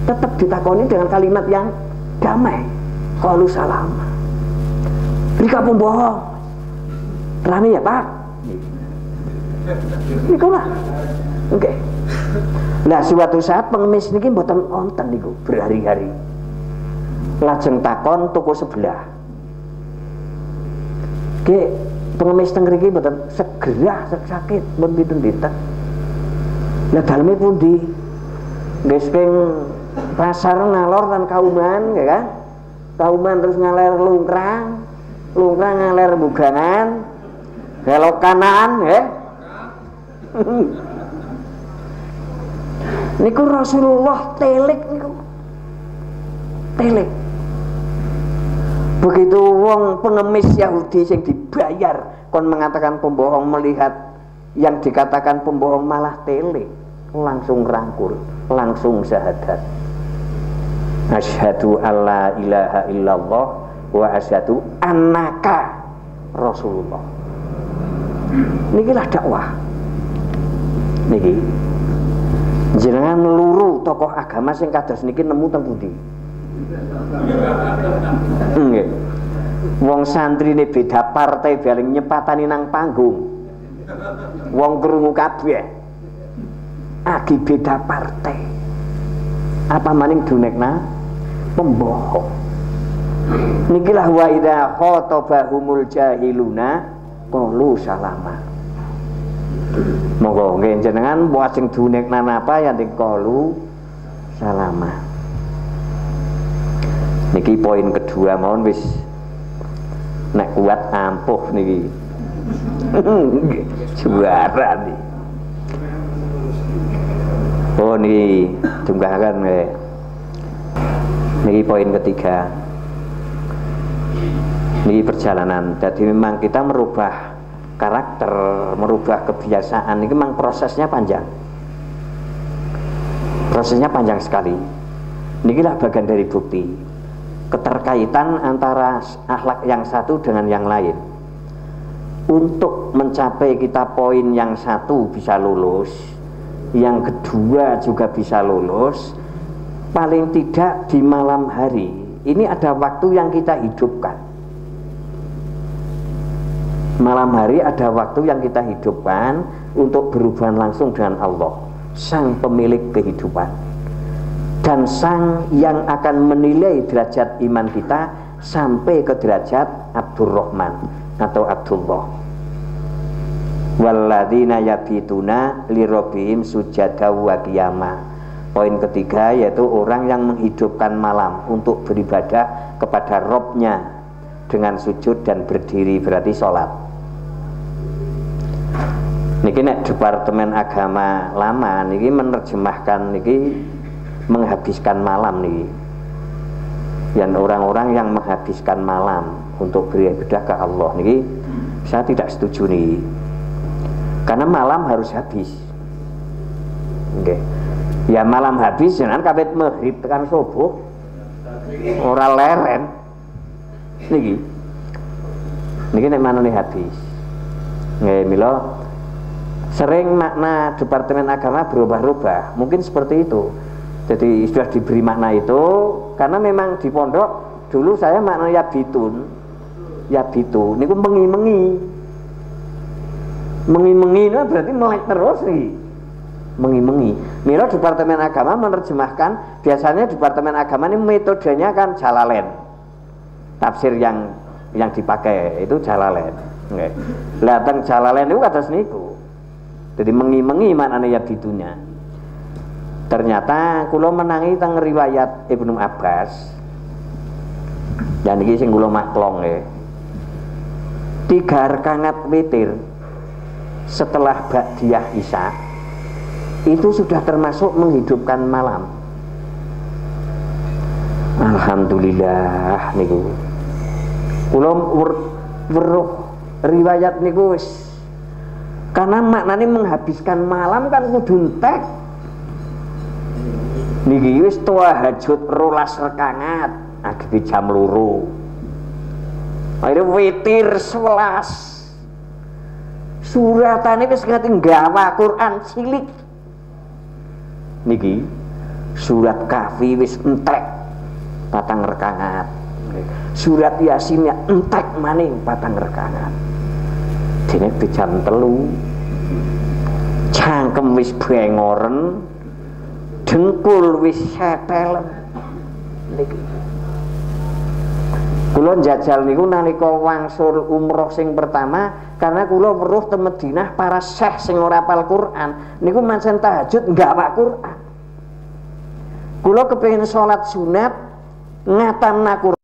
Speaker 1: tetap ditakoni dengan kalimat yang damai. Qalu salama. Rika pembohong. Rame ya, Pak? Niku lah. Oke. Nah, suatu saat pengemis niki mboten wonten niku berhari-hari. Lajeng takon toko sebelah. Ki pengemis teng mriki mboten segera sakit pun pinten-pinten. Lah daleme pundi? Nggih saking pasar ngalor lan kauman, ya kan? Kauman terus ngaler lungkrang, lungkrang ngaler bugangan, belok kanan, ya. Niku Rasulullah telik niku. Telik. Begitu wong pengemis Yahudi yang dibayar kon mengatakan pembohong, melihat yang dikatakan pembohong malah telik, langsung rangkul, langsung syahadat. Asyhadu alla ilaha illallah wa asyhadu annaka Rasulullah. Nikilah dakwah. Niki jenengan luru tokoh agama sing kados niki nemu teng pundi? Nggih. Wong santrine beda partai baling nyepatani nang panggung. Wong krungu kabeh. Agi beda partai. Apa maning dunekna pembohong. Nikilah wa idza khatabahumul jahiluna qalu salama. Monggo nggih jenengan buat sing dunekna napa ya qalu salama. Niki poin kedua mawon wis nek kuat ampuh niki. Juara nih. Oh niki tunggakan nggih. Niki poin ketiga. Niki perjalanan. Jadi memang kita merubah karakter, merubah kebiasaan ini memang prosesnya panjang. Prosesnya panjang sekali. Inilah bagian dari bukti keterkaitan antara akhlak yang satu dengan yang lain. Untuk mencapai kita poin yang satu bisa lulus, yang kedua juga bisa lulus, paling tidak di malam hari ini ada waktu yang kita hidupkan. Malam hari ada waktu yang kita hidupkan untuk berhubungan langsung dengan Allah, sang pemilik kehidupan dan sang yang akan menilai derajat iman kita sampai ke derajat Abdurrahman atau Abdullah. Walladzina yabituna lirabbihim sujada wa qiyama. Poin ketiga yaitu orang yang menghidupkan malam untuk beribadah kepada Robnya dengan sujud dan berdiri, berarti sholat. Niki nek Departemen Agama lama niki menerjemahkan niki menghabiskan malam niki. Dan orang-orang yang menghabiskan malam untuk beribadah ke Allah niki saya tidak setuju nih. Karena malam harus habis. Oke. Ya malam habis jangan kabeh maghrib tekan subuh. Ora leren. Niki. Niki nek manane habis. Nggih mila sering makna Departemen Agama berubah-ubah, mungkin seperti itu. Jadi sudah diberi makna itu karena memang di pondok dulu saya makna yabitun, yabitu niku mengi-mengi itu berarti melek terus nih. mengi-mengi. Mila Departemen Agama menerjemahkan, biasanya Departemen Agama ini metodenya kan Jalalain. Tafsir yang dipakai itu Jalalain. Nggih. Lah teng Jalalain niku kados niku. Jadi mengi-mengi maknane ya bidunya. Ternyata kula menangi teng riwayat Ibnu Abbas. Dan iki sing kula maklong nggih. 3 rakaat witir setelah ba'diyah Isya itu sudah termasuk menghidupkan malam. Alhamdulillah niku. Kula weruh riwayat niku wis, karena maknanya menghabiskan malam kan kudu entek. Niki wis tahajud 12 rakaat akhire jam 2. Akhire witir 11. Suratane wis ngerti nggawa Quran cilik. Niki surat Kahfi wis entek 4 rakaat. Surat Yasinnya entek maning 4 rakaat. Dene jam 3. Cangkem wis bengoren, dengkul wis setel. Niki kula njajal niku nalika wangsul umroh sing pertama, karena kula weruh te Madinah para syekh sing ora hafal Quran niku mancen tahajud nggawa Quran. Kula kepengin salat sunat ngatamna Quran